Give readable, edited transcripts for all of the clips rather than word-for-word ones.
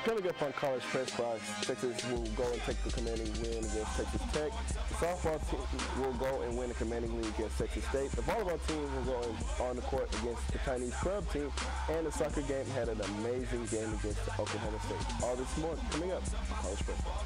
Coming up on College Press Box, Texas will go and take the commanding win against Texas Tech. The softball team will go and win the commanding lead against Texas State. The volleyball team will go on the court against the Chinese club team. And the soccer game had an amazing game against Oklahoma State. All this more coming up on College Press Box.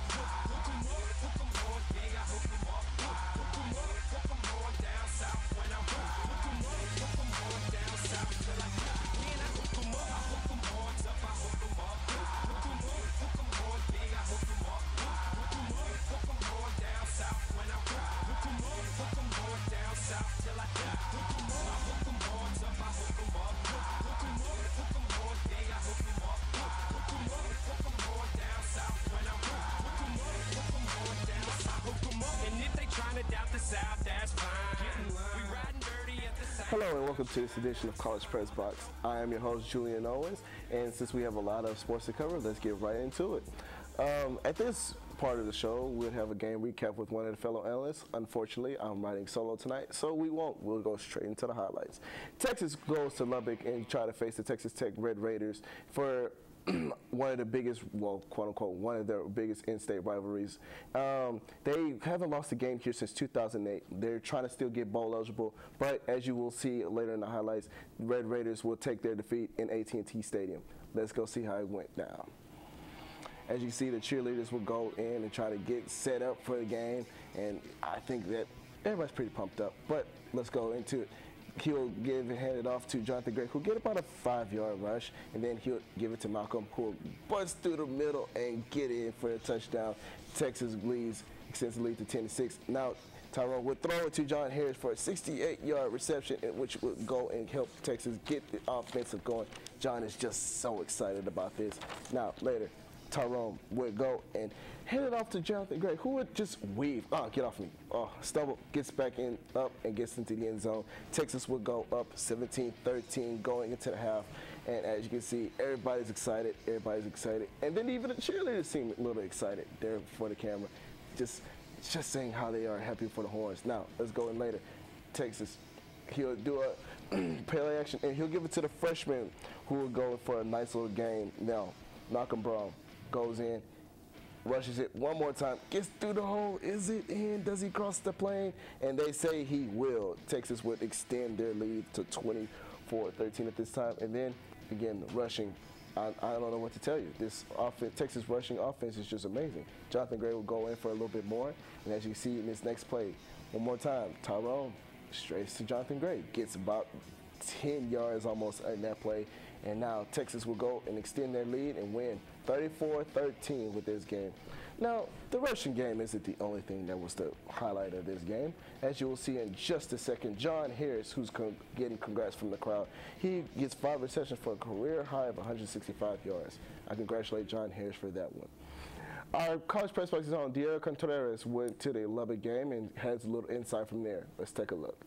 Hello and welcome to this edition of College Press Box. I am your host, Julien Owens, and since we have a lot of sports to cover, let's get right into it. At this part of the show, we'll have a game recap with one of the fellow analysts. Unfortunately, I'm riding solo tonight, so we won't. We'll go straight into the highlights. Texas goes to Lubbock and try to face the Texas Tech Red Raiders for one of the biggest, well, quote unquote, one of their biggest in-state rivalries. They haven't lost a game here since 2008. They're trying to still get bowl eligible, but as you will see later in the highlights, Red Raiders will take their defeat in AT&T Stadium. Let's go see how it went down. As you see, the cheerleaders will go in and try to get set up for the game, and I think that everybody's pretty pumped up, but let's go into it. He'll hand it off to Jonathan Gray, who'll get about a 5-yard rush, and then he'll give it to Malcolm, who'll bust through the middle and get in for a touchdown. Texas extends the lead to 10-6. Now, Tyrone will throw it to John Harris for a 68-yard reception, which will go and help Texas get the offensive going. John is just so excited about this. Now, later, Tyrone would go and hand it off to Jonathan Gray, who would just weave. Get off me. Stumble, gets back up and gets into the end zone. Texas would go up 17-13 going into the half. And as you can see, everybody's excited. And then even the cheerleaders seem a little excited there for the camera. Just saying how they are happy for the Horns. Now, let's go in later. Texas, he'll do a play action, and he'll give it to the freshman who will go for a nice little game. Now, Malcolm Brown goes in, rushes it one more time, gets through the hole. Is it in? Does he cross the plane? And they say he will. Texas would extend their lead to 24-13 at this time. And then, again, rushing. I don't know what to tell you. This Texas rushing offense is just amazing. Jonathan Gray will go in for a little bit more. And as you see in this next play, one more time, Tyrone straight to Jonathan Gray. Gets about 10 yards almost in that play. And now Texas will go and extend their lead and win 34-13 with this game. Now, the rushing game isn't the only thing that was the highlight of this game. As you will see in just a second, John Harris, who's getting congrats from the crowd, he gets 5 receptions for a career high of 165 yards. I congratulate John Harris for that one. Our College Press Box is on. Diego Contreras went to the Lubbock game and has a little insight from there. Let's take a look.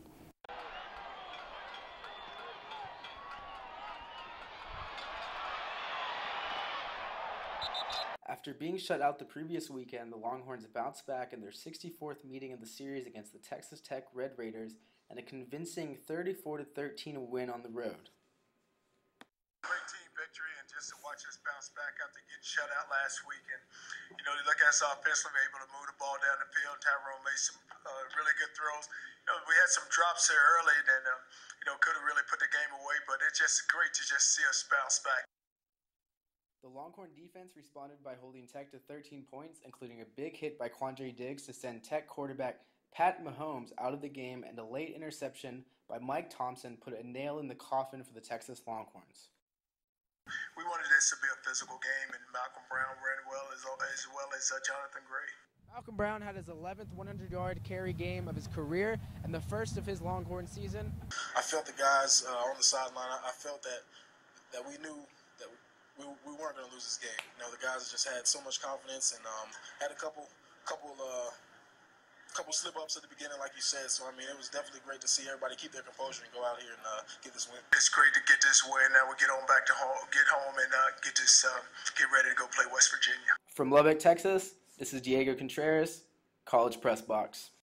After being shut out the previous weekend, the Longhorns bounced back in their 64th meeting of the series against the Texas Tech Red Raiders and a convincing 34-13 win on the road. Great team victory, and just to watch us bounce back after getting shut out last week. And, you know, look at us offensively, able to move the ball down the field. Tyrone made some really good throws. You know, we had some drops there early that, could have really put the game away, but it's just great to just see us bounce back. The Longhorn defense responded by holding Tech to 13 points, including a big hit by Quandre Diggs to send Tech quarterback Pat Mahomes out of the game, and a late interception by Mike Thompson put a nail in the coffin for the Texas Longhorns. We wanted this to be a physical game, and Malcolm Brown ran well as Jonathan Gray. Malcolm Brown had his 11th 100-yard carry game of his career and the first of his Longhorn season. I felt the guys on the sideline. I felt that we knew that we weren't going to lose this game. You know, the guys just had so much confidence and had a couple slip-ups at the beginning, like you said. So, I mean, it was definitely great to see everybody keep their composure and go out here and get this win. It's great to get this win. Now we get back to home, get home and get ready to go play West Virginia. From Lubbock, Texas, this is Diego Contreras, College Press Box.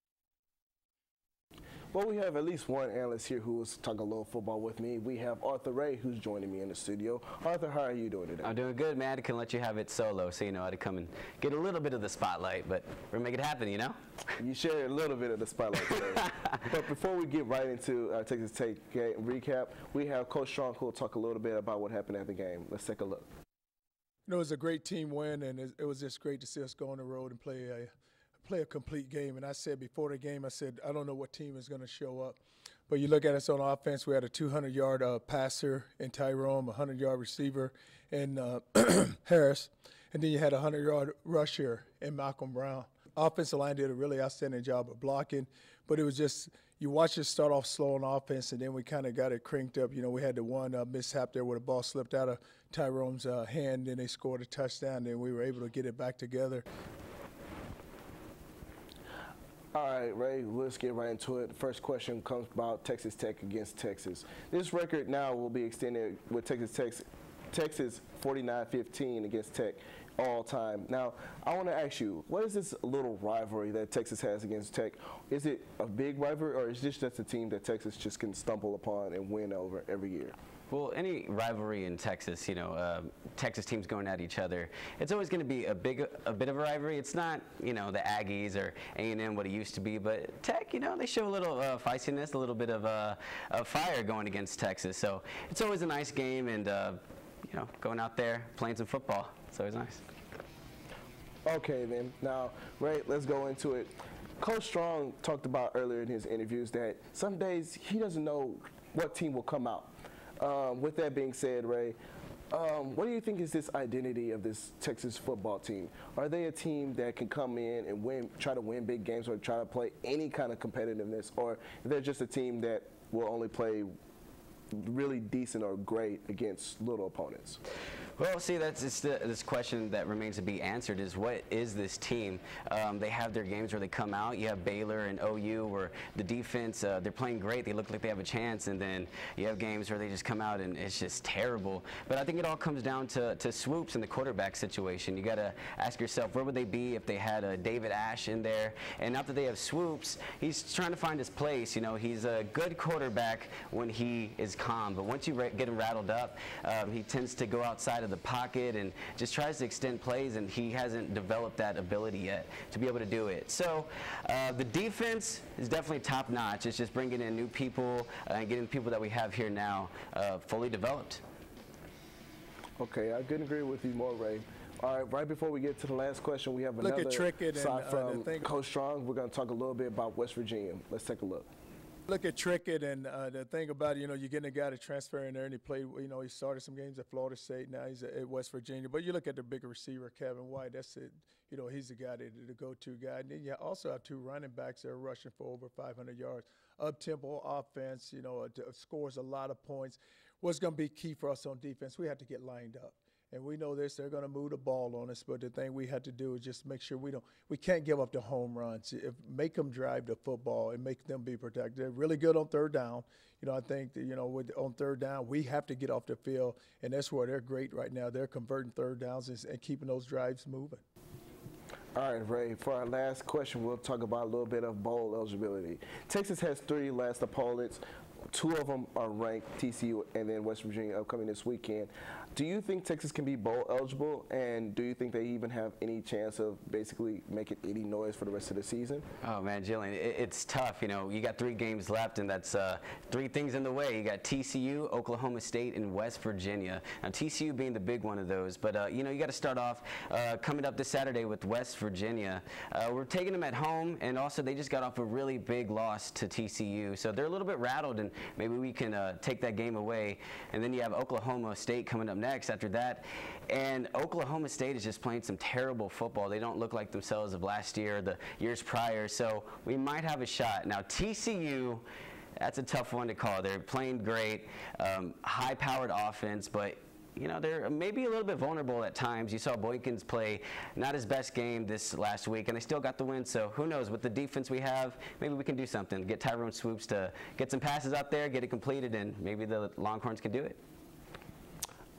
Well, we have at least one analyst here who was talking a little football with me. We have Arthur Ray, who's joining me in the studio. Arthur, how are you doing today? I'm doing good, man. I can let you have it solo, so you know how to come and get a little bit of the spotlight, but we're going to make it happen, you know? You shared a little bit of the spotlight today. But before we get right into our Texas Tech game recap, we have Coach Strong who will talk a little bit about what happened at the game. Let's take a look. You know, it was a great team win, and it was just great to see us go on the road and play a complete game. And I said before the game, I said, I don't know what team is going to show up. But you look at us on offense, we had a 200-yard passer in Tyrone, a 100-yard receiver in Harris, and then you had a 100-yard rusher in Malcolm Brown. Offensive line did a really outstanding job of blocking, but it was just you watch us start off slow on offense, and then we kind of got it cranked up. You know, we had the one mishap there where the ball slipped out of Tyrone's hand, and they scored a touchdown, and we were able to get it back together. All right, Ray, let's get right into it. The first question comes about Texas Tech against Texas. This record now will be extended with Texas 49-15 against Tech all time. Now, I want to ask you, what is this little rivalry that Texas has against Tech? Is it a big rivalry, or is this just a team that Texas just can stumble upon and win over every year? Well, any rivalry in Texas, you know, Texas teams going at each other, it's always going to be a bit of a rivalry. It's not, you know, the Aggies or A&M what it used to be, but Tech, you know, they show a little feistiness, a little bit of fire going against Texas. So it's always a nice game, and you know, going out there playing some football, it's always nice. Okay, then. Now, Ray, let's go into it. Coach Strong talked about earlier in his interviews that some days he doesn't know what team will come out. With that being said, Ray, what do you think is this identity of this Texas football team? Are they a team that can come in and try to win big games or try to play any kind of competitiveness, or they're just a team that will only play really decent or great against little opponents? Well, see, that's this question that remains to be answered is, what is this team? They have their games where they come out. You have Baylor and OU where the defense, they're playing great. They look like they have a chance. And then you have games where they just come out and it's just terrible. But I think it all comes down to swoops in the quarterback situation. You got to ask yourself, where would they be if they had a David Ash in there? And not that they have swoops, he's trying to find his place. You know, he's a good quarterback when he is calm. But once you get him rattled up, he tends to go outside of the pocket and just tries to extend plays, and he hasn't developed that ability yet to be able to do it. So the defense is definitely top notch. It's just bringing in new people and getting the people that we have here now fully developed. Okay, I couldn't agree with you more, Ray. All right, right before we get to the last question, we have Look another at Trickett side from and Coach Strong. We're going to talk a little bit about West Virginia. Let's take a look. Look at Trickett, and the thing about it, you know, you're getting a guy to transfer in there, and he played, you know, he started some games at Florida State. Now he's at West Virginia. But you look at the bigger receiver, Kevin White. That's it. You know, he's the guy, the go-to guy. And then you also have two running backs that are rushing for over 500 yards. Up-tempo offense, you know, scores a lot of points. What's going to be key for us on defense, we have to get lined up. And we know this, they're going to move the ball on us, but the thing we have to do is just make sure we can't give up the home runs. Make them drive the football and make them be protected. They're really good on third down. You know, I think that, you know, on third down, we have to get off the field, and that's where they're great right now. They're converting third downs and keeping those drives moving. All right, Ray, for our last question, we'll talk about a little bit of bowl eligibility. Texas has 3 last opponents. 2 of them are ranked, TCU and then West Virginia upcoming this weekend. Do you think Texas can be bowl eligible, and do you think they even have any chance of basically making any noise for the rest of the season? Oh, man, Julien, it's tough. You know, you got 3 games left, and that's 3 things in the way. You got TCU, Oklahoma State, and West Virginia. Now, TCU being the big one of those. But, you know, you got to start off coming up this Saturday with West Virginia. We're taking them at home, and also they just got off a really big loss to TCU. So they're a little bit rattled, and maybe we can take that game away. And then you have Oklahoma State coming up next after that. And Oklahoma State is just playing some terrible football. They don't look like themselves of last year, the years prior. So we might have a shot. Now, TCU, that's a tough one to call. They're playing great, high-powered offense, but you know, they're maybe a little bit vulnerable at times. You saw Boykins play not his best game this last week, and they still got the win. So who knows? With the defense we have, maybe we can do something. Get Tyrone Swoops to get some passes out there, get it completed, and maybe the Longhorns can do it.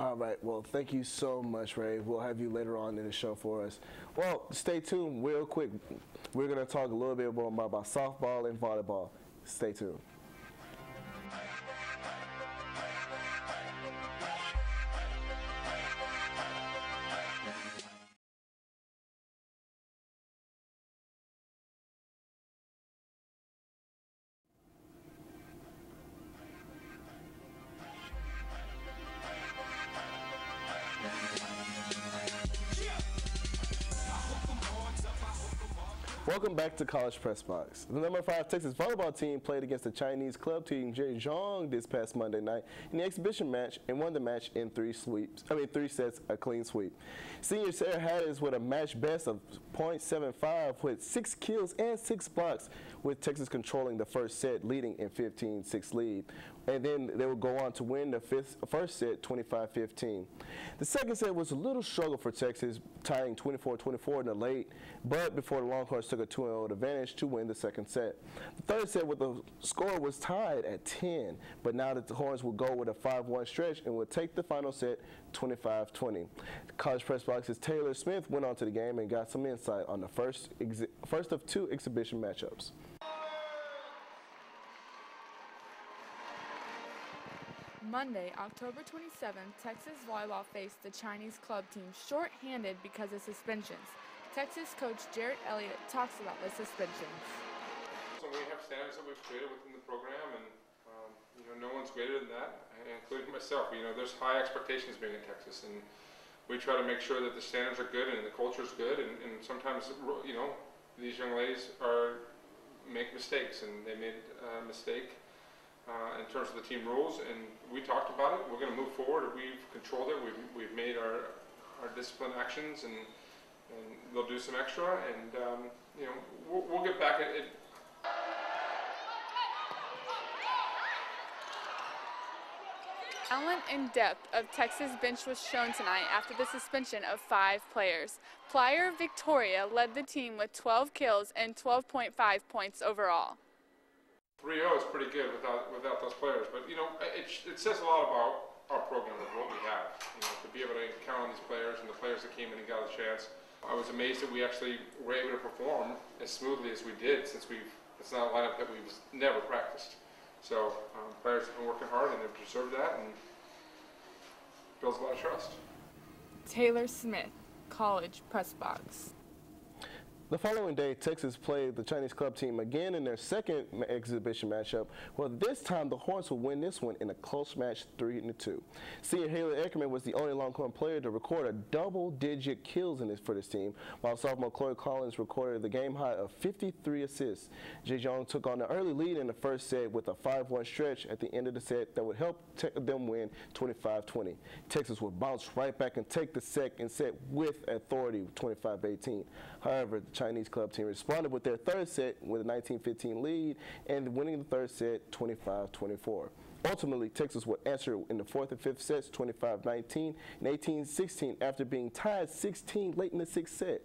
All right. Well, thank you so much, Ray. We'll have you later on in the show for us. Well, stay tuned real quick. We're going to talk a little bit more about softball and volleyball. Stay tuned. Welcome back to College Press Box. The number 5 Texas volleyball team played against the Chinese club team Zhejiang this past Monday night in the exhibition match and won the match in 3 sets, a clean sweep. Senior Sarah Haddis with a match best of .75 with 6 kills and 6 blocks, with Texas controlling the first set, leading in 15-6 lead. And then they would go on to win the first set 25-15. The second set was a little struggle for Texas, tying 24-24 in the late, but before the Longhorns took a 2-0 advantage to win the second set. The third set with the score was tied at 10, but now the Horns will go with a 5-1 stretch and will take the final set 25-20. College Press Box's Taylor Smith went on to the game and got some insight on the first of 2 exhibition matchups. Monday, October 27th, Texas volleyball faced the Chinese club team short-handed because of suspensions. Texas coach Jarrett Elliott talks about the suspensions. So we have standards that we've created within the program, and no one's greater than that, including myself. There's high expectations being in Texas, and we try to make sure that the standards are good and the culture is good. And sometimes, these young ladies make mistakes, and they made a mistake in terms of the team rules, and we talked about it. We're going to move forward. We've controlled it. We've made our discipline actions, and they'll do some extra, and we'll get back at it. Talent and depth of Texas bench was shown tonight after the suspension of 5 players. Player Victoria led the team with 12 kills and 12.5 points overall. 3-0 is pretty good without those players, but it says a lot about our program of what we have. To be able to count on these players and the players that came in and got a chance. I was amazed that we actually were able to perform as smoothly as we did, since it's not a lineup that we've never practiced. So players have been working hard, and they've deserved that, and builds a lot of trust. Taylor Smith, College Press Box. The following day, Texas played the Chinese club team again in their second exhibition matchup. Well, this time the Horns will win this one in a close match, 3-2. Senior Haley Eckerman was the only Longhorn player to record a double-digit kills for this team, while sophomore Chloe Collins recorded the game high of 53 assists. Zhejiang took on the early lead in the first set with a 5-1 stretch at the end of the set that would help them win 25-20. Texas would bounce right back and take the second set with authority, 25-18. However, the Chinese club team responded with their third set with a 19-15 lead and winning the third set 25-24. Ultimately, Texas would answer in the fourth and fifth sets 25-19 and 18-16 after being tied 16 late in the sixth set.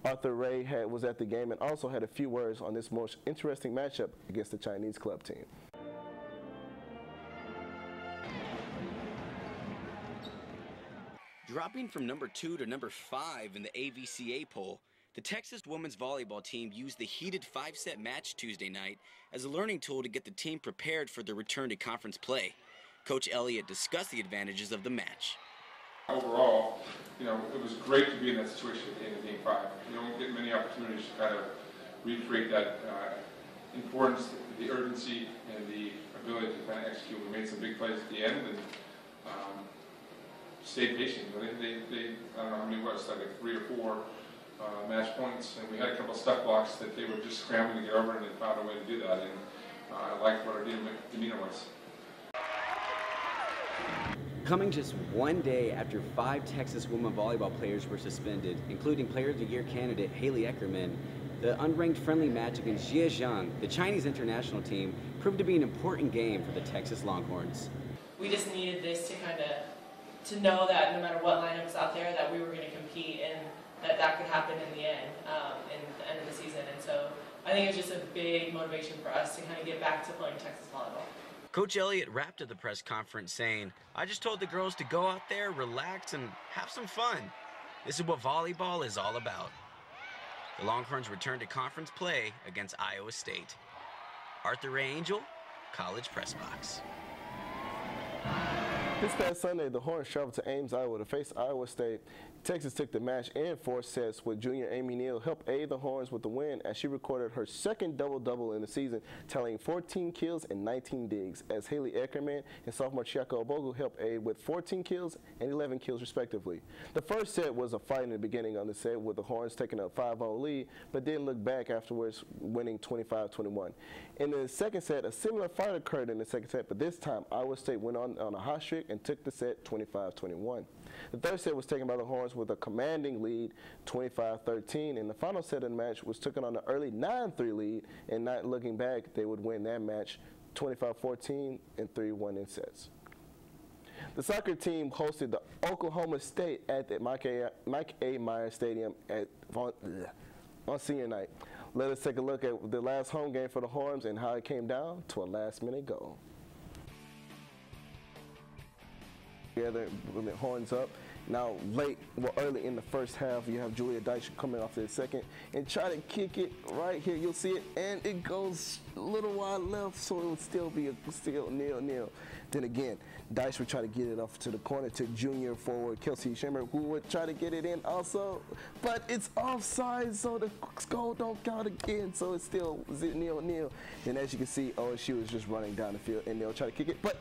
Arthur Ray was at the game and also had a few words on this most interesting matchup against the Chinese club team. Dropping from number 2 to number 5 in the AVCA poll, the Texas women's volleyball team used the heated 5-set match Tuesday night as a learning tool to get the team prepared for the return to conference play. Coach Elliott discussed the advantages of the match. Overall, it was great to be in that situation at the end of Game 5. You don't get many opportunities to kind of recreate that importance, the urgency, and the ability to kind of execute. We made some big plays at the end, and stayed patient. They I don't know how many it was, like 3 or 4 match points, and we had a couple of stuff blocks that they were just scrambling to get over, and they found a way to do that, and I liked what our demeanor was. Coming just one day after 5 Texas women volleyball players were suspended, including Player of the Year candidate Haley Eckerman, the unranked friendly match against Zhejiang, the Chinese international team, proved to be an important game for the Texas Longhorns. We just needed this to know that no matter what lineup was out there, that we were going to compete, and that could happen in the end, in the end of the season. And so I think it's just a big motivation for us to kind of get back to playing Texas volleyball. Coach Elliott wrapped at the press conference saying, "I just told the girls to go out there, relax, and have some fun. This is what volleyball is all about." The Longhorns returned to conference play against Iowa State. Arthur Ray Angel, College Press Box. This past Sunday, the Horns traveled to Ames, Iowa to face Iowa State. Texas took the match in 4 sets, with junior Amy Neal helped aid the Horns with the win as she recorded her second double-double in the season, tallying 14 kills and 19 digs, as Haley Eckerman and sophomore Chiaka Obogu helped aid with 14 kills and 11 kills respectively. The first set was a fight in the beginning on the set, with the Horns taking a 5-0 lead, but didn't look back afterwards, winning 25-21. In the second set, a similar fight occurred in the second set, but this time Iowa State went on a hot streak and took the set 25-21. The third set was taken by the Horns with a commanding lead, 25-13, and the final set of the match was taken on an early 9-3 lead, and not looking back, they would win that match 25-14 and 3-1 in sets. The soccer team hosted the Oklahoma State at the Mike A. Myers Stadium on senior night. Let us take a look at the last home game for the Horns and how it came down to a last-minute goal. Together, with the Horns up. Now, early in the first half, you have Julia Deitch coming off to the second and try to kick it right here. You'll see it, and it goes a little wide left, so it would still be still 0-0. Then again, Deitch would try to get it off to the corner to junior forward Kelsey Schimmer, who would try to get it in also, but it's offside, so the goal don't count again, so it's still 0-0. And as you can see, OSU is just running down the field, and they'll try to kick it, but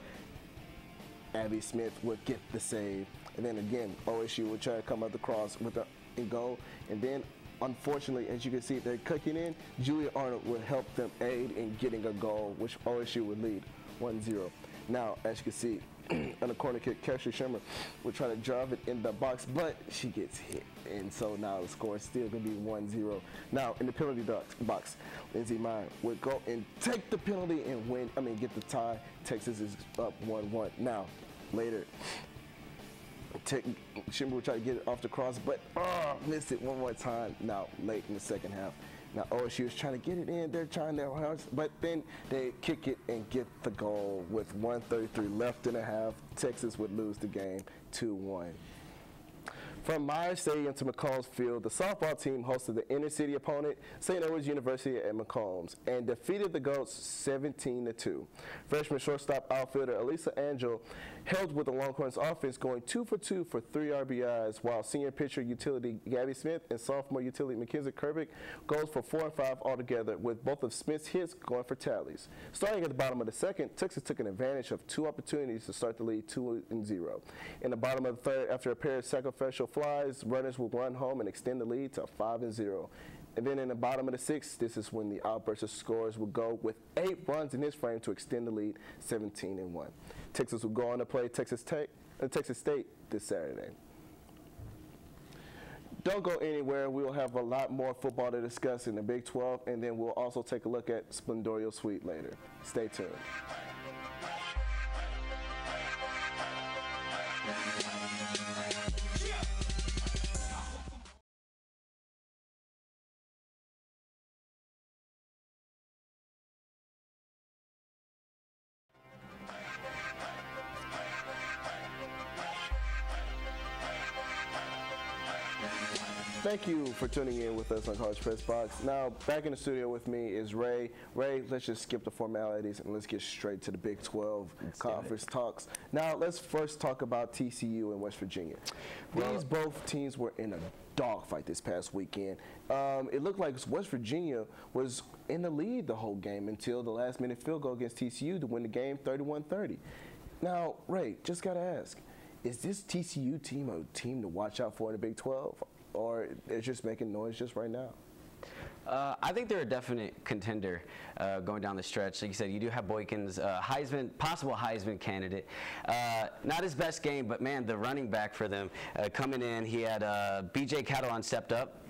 Abby Smith would get the save. And then again, OSU would try to come up the cross with a goal. And then, unfortunately, as you can see, they're kicking in. Julia Arnold would help them aid in getting a goal, which OSU would lead 1-0. Now, as you can see, on the corner kick, Kelsey Schimmer would try to drive it in the box, but she gets hit. And so now the score is still going to be 1-0. Now, in the penalty box, Lindsey Meyer would go and take the penalty and get the tie. Texas is up 1-1. Now, later, Schimmer would try to get it off the cross, but missed it one more time. Now, late in the second half. Now, OSU is trying to get it in. They're trying their hardest, but then they kick it and get the goal with 1:33 left in the half. Texas would lose the game 2-1. From Myers Stadium to McCombs Field, the softball team hosted the inner-city opponent, St. Edward's University at McCombs, and defeated the Goats 17-2. Freshman shortstop outfielder Elisa Angel held with the Longhorns offense, going 2 for 2 for 3 RBIs, while senior pitcher utility Gabby Smith and sophomore utility Mackenzie Kerbick goes for 4 and 5 altogether, with both of Smith's hits going for tallies. Starting at the bottom of the second, Texas took an advantage of 2 opportunities to start the lead 2-0. In the bottom of the third, after a pair of sacrificial flies, runners will run home and extend the lead to 5-0. And then in the bottom of the sixth, this is when the outburst of scores will go with 8 runs in this frame to extend the lead 17-1. Texas will go on to play Texas State this Saturday. Don't go anywhere. We'll have a lot more football to discuss in the Big 12, and then we'll also take a look at Sblendorio Suite later. Stay tuned. Thank you for tuning in with us on College Press Box. Now, back in the studio with me is Ray. Ray, let's just skip the formalities and let's get straight to the Big 12 conference talks. Now, let's first talk about TCU and West Virginia. These both teams were in a dogfight this past weekend. It looked like West Virginia was in the lead the whole game until the last-minute field goal against TCU to win the game 31-30. Now, Ray, just got to ask, is this TCU team a team to watch out for in the Big 12? Or it's just making noise just right now? I think they're a definite contender going down the stretch. Like you said, you do have Boykins, possible Heisman candidate. Not his best game, but man, the running back for them coming in, he had B.J. Catalon stepped up,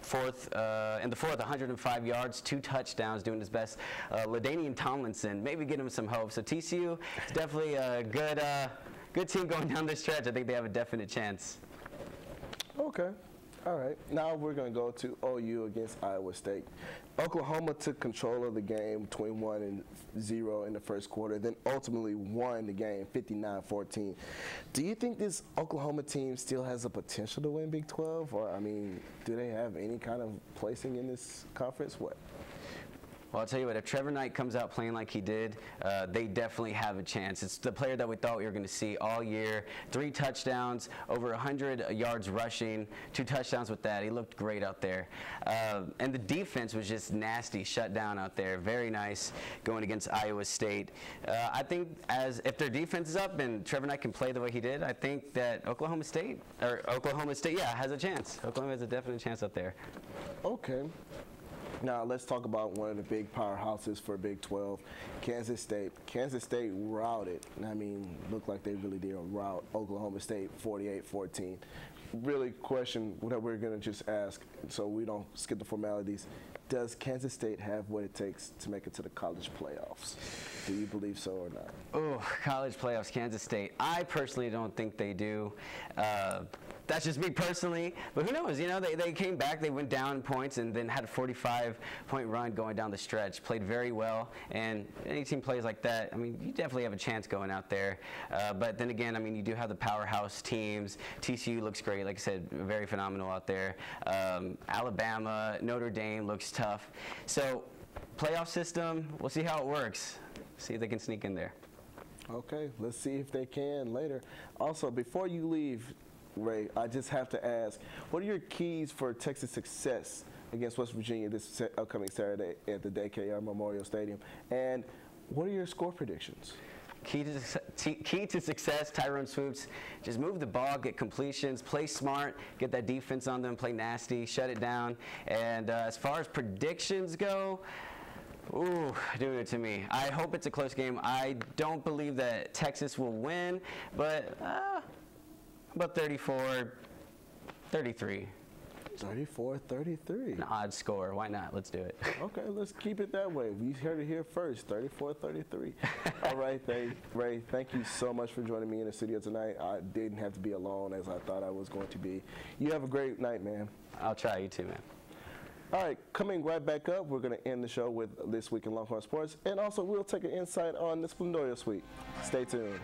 in the fourth, 105 yards, 2 touchdowns, doing his best. LaDainian Tomlinson, maybe get him some hope. So TCU is definitely a good team going down the stretch. I think they have a definite chance. Okay. All right, now we're going to go to OU against Iowa State. Oklahoma took control of the game 21-0 in the first quarter, then ultimately won the game 59-14. Do you think this Oklahoma team still has a potential to win Big 12? Or, I mean, do they have any kind of placing in this conference? What? Well, I'll tell you what, if Trevor Knight comes out playing like he did, they definitely have a chance. It's the player that we thought we were going to see all year. 3 touchdowns, over 100 yards rushing, 2 touchdowns with that. He looked great out there. And the defense was just nasty, shut down out there. Very nice going against Iowa State. I think if their defense is up and Trevor Knight can play the way he did, I think that Oklahoma State, yeah, has a chance. Oklahoma has a definite chance out there. Okay. Now, let's talk about one of the big powerhouses for Big 12, Kansas State. Kansas State routed, looked like they really did rout Oklahoma State 48-14. Really question that we're going to just ask so we don't skip the formalities. Does Kansas State have what it takes to make it to the college playoffs? Do you believe so or not? Oh, college playoffs, Kansas State. I personally don't think they do. That's just me personally, but who knows? They came back, they went down points, and then had a 45-point run going down the stretch. Played very well, and any team plays like that, you definitely have a chance going out there. But then again, you do have the powerhouse teams. TCU looks great, like I said, very phenomenal out there. Alabama, Notre Dame looks tough. So, playoff system, we'll see how it works. See if they can sneak in there. Okay, let's see if they can later. Also, before you leave, Ray, I just have to ask, what are your keys for Texas success against West Virginia this upcoming Saturday at the DKR Memorial Stadium? And what are your score predictions? Key to success, Tyrone Swoops, just move the ball, get completions, play smart, get that defense on them, play nasty, shut it down. And as far as predictions go, ooh, do it to me. I hope it's a close game. I don't believe that Texas will win, but about 34-33. 34-33. An odd score. Why not? Let's do it. Okay, let's keep it that way. You heard it here first, 34-33. All right, Ray, thank you so much for joining me in the studio tonight. I didn't have to be alone as I thought I was going to be. You have a great night, man. I'll try. You too, man. All right, coming right back up, we're going to end the show with This Week in Longhorn Sports, and also we'll take an insight on the Sblendorio Suite. Stay tuned.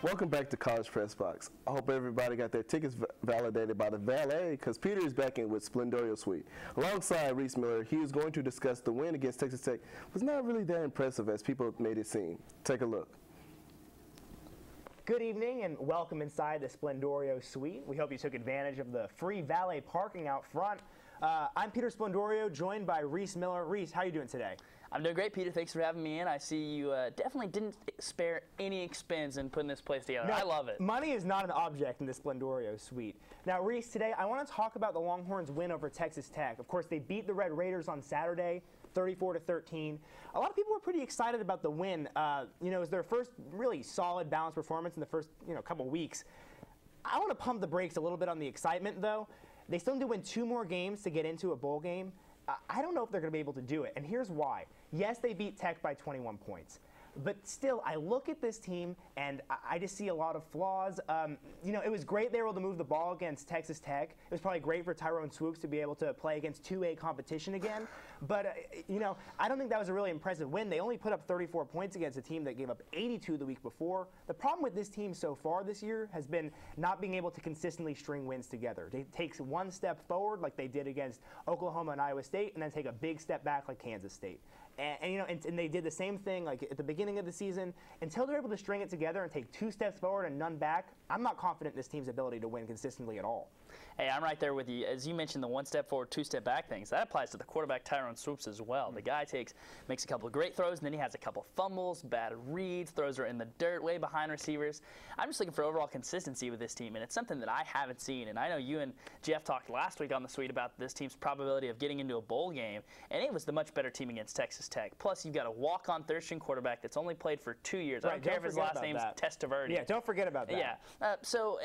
Welcome back to College Press Box. I hope everybody got their tickets validated by the valet because Peter is back in with Sblendorio Suite. Alongside Reese Miller, he is going to discuss the win against Texas Tech. It was not really that impressive as people made it seem. Take a look. Good evening and welcome inside the Sblendorio Suite. We hope you took advantage of the free valet parking out front. I'm Peter Sblendorio, joined by Reese Miller. Reese, how are you doing today? I'm doing great, Peter. Thanks for having me in. I see you definitely didn't spare any expense in putting this place together. No, I love it. Money is not an object in the Sblendorio Suite. Now, Reese, today I want to talk about the Longhorns' win over Texas Tech. Of course, they beat the Red Raiders on Saturday, 34-13. A lot of people were pretty excited about the win. It was their first really solid, balanced performance in the first couple weeks. I want to pump the brakes a little bit on the excitement, though. They still need to win 2 more games to get into a bowl game. I don't know if they're going to be able to do it, and here's why. Yes, they beat Tech by 21 points. But still, I look at this team, and I just see a lot of flaws. It was great they were able to move the ball against Texas Tech. It was probably great for Tyrone Swoops to be able to play against 2A competition again. But, I don't think that was a really impressive win. They only put up 34 points against a team that gave up 82 the week before. The problem with this team so far this year has been not being able to consistently string wins together. It takes one step forward like they did against Oklahoma and Iowa State, and then take a big step back like Kansas State. And they did the same thing like at the beginning of the season. Until they're able to string it together and take 2 steps forward and none back, I'm not confident in this team's ability to win consistently at all. Hey, I'm right there with you. As you mentioned, the 1 step forward, 2 step back things, that applies to the quarterback Tyrone Swoops as well. The guy makes a couple of great throws, and then he has a couple fumbles, bad reads, throws are in the dirt, way behind receivers. I'm just looking for overall consistency with this team, and it's something that I haven't seen. And I know you and Jeff talked last week on the Suite about this team's probability of getting into a bowl game, and it was the much better team against Texas Tech. Plus, you've got a walk-on third-string quarterback that's only played for 2 years. Right, I don't care if his last name's Testaverde. Yeah, don't forget about that. Yeah.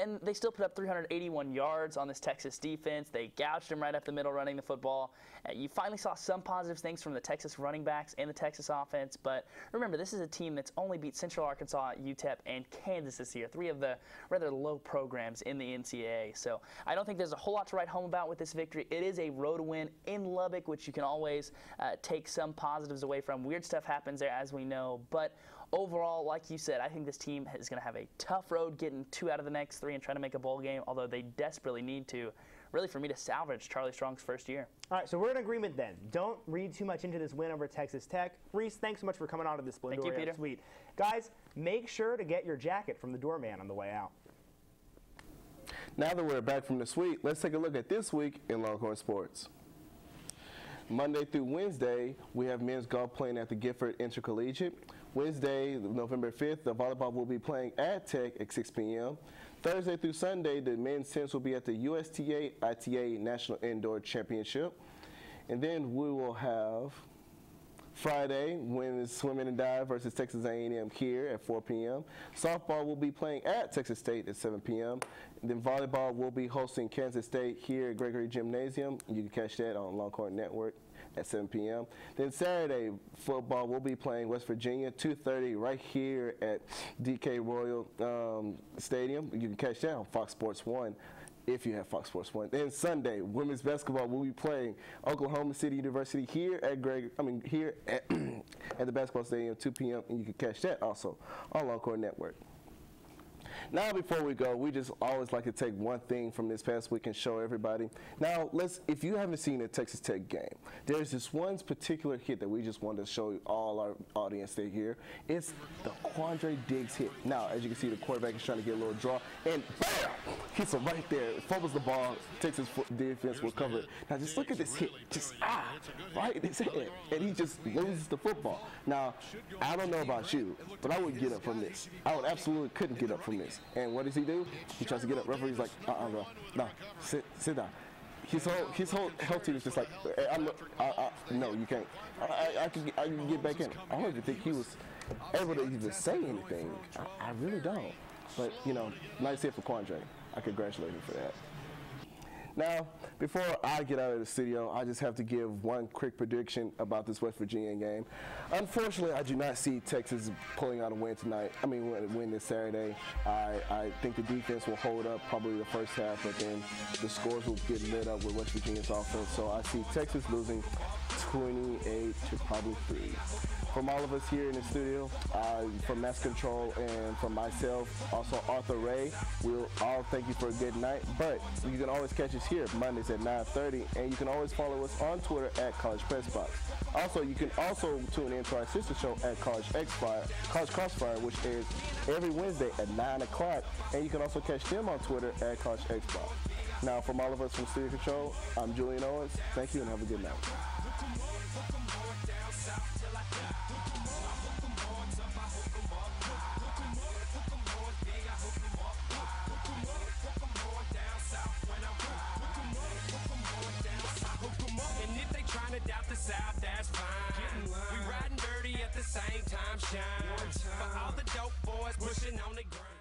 And they still put up 381 yards on this Texas defense. They gouged him right up the middle running the football. You finally saw some positive things from the Texas running backs and the Texas offense, but remember, this is a team that's only beat Central Arkansas, UTEP, and Kansas this year, 3 of the rather low programs in the NCAA. So I don't think there's a whole lot to write home about with this victory. It is a road win in Lubbock, which you can always take some positives away from. Weird stuff happens there, as we know, but overall, like you said, I think this team is going to have a tough road getting 2 out of the next 3 and trying to make a bowl game, although they desperately need to, really, for me to salvage Charlie Strong's first year. All right, so we're in agreement then. Don't read too much into this win over Texas Tech. Reese, thanks so much for coming on to the Sblendorio Suite. Guys, make sure to get your jacket from the doorman on the way out. Now that we're back from the suite, let's take a look at this week in Longhorn sports. Monday through Wednesday, we have men's golf playing at the Gifford Intercollegiate. Wednesday, November 5th, the volleyball will be playing at Tech at 6 p.m. Thursday through Sunday, the men's tennis will be at the USTA ITA National Indoor Championship. And then we will have Friday, women's swimming and dive versus Texas A&M here at 4 p.m. Softball will be playing at Texas State at 7 p.m. And then volleyball will be hosting Kansas State here at Gregory Gymnasium. You can catch that on Longhorn Network at 7 p.m. Then Saturday, football will be playing West Virginia, 2:30 right here at DK Royal Stadium. You can catch that on Fox Sports 1. If you have Fox Sports 1. Then Sunday, women's basketball will be playing Oklahoma City University here at at the basketball stadium, 2 p.m. and you can catch that also on Longhorn Network. Now, before we go, we just always like to take one thing from this past week and show everybody. Now, if you haven't seen a Texas Tech game, there's this one particular hit that we just wanted to show all our audience that here. It's the Quandre Diggs hit. Now, as you can see, the quarterback is trying to get a little draw, and bam! Hits him right there. Fumbles the ball. Texas defense will cover it. Now, just look at this hit. Just, right in his head. And he just loses the football. Now, I don't know about you, but I wouldn't get up from this. I would absolutely couldn't get up from this. And what does he do? He tries to get up. Referee's like, bro. No, sit down. His whole health team is just like, no, you can't. I can get back in. I don't even think he was able to even say anything. I really don't. But, nice hit for Quandre. I congratulate him for that. Now, before I get out of the studio, I just have to give one quick prediction about this West Virginia game. Unfortunately, I do not see Texas pulling out a win tonight. Win this Saturday. I think the defense will hold up probably the first half, but then the scores will get lit up with West Virginia's offense. So I see Texas losing 28 to probably 3. From all of us here in the studio, from Mass Control and from myself, also Arthur Ray, we'll all thank you for a good night. But you can always catch us here Mondays at 9:30, and you can always follow us on Twitter at College Press Box. Also, you can also tune in to our sister show at College Crossfire, which airs every Wednesday at 9 o'clock, and you can also catch them on Twitter at College Xbox. Now, from all of us from Studio Control, I'm Julien Owens. Thank you and have a good night. Doubt the South, that's fine. We riding dirty at the same time, shine. For all the dope boys pushing on the grind.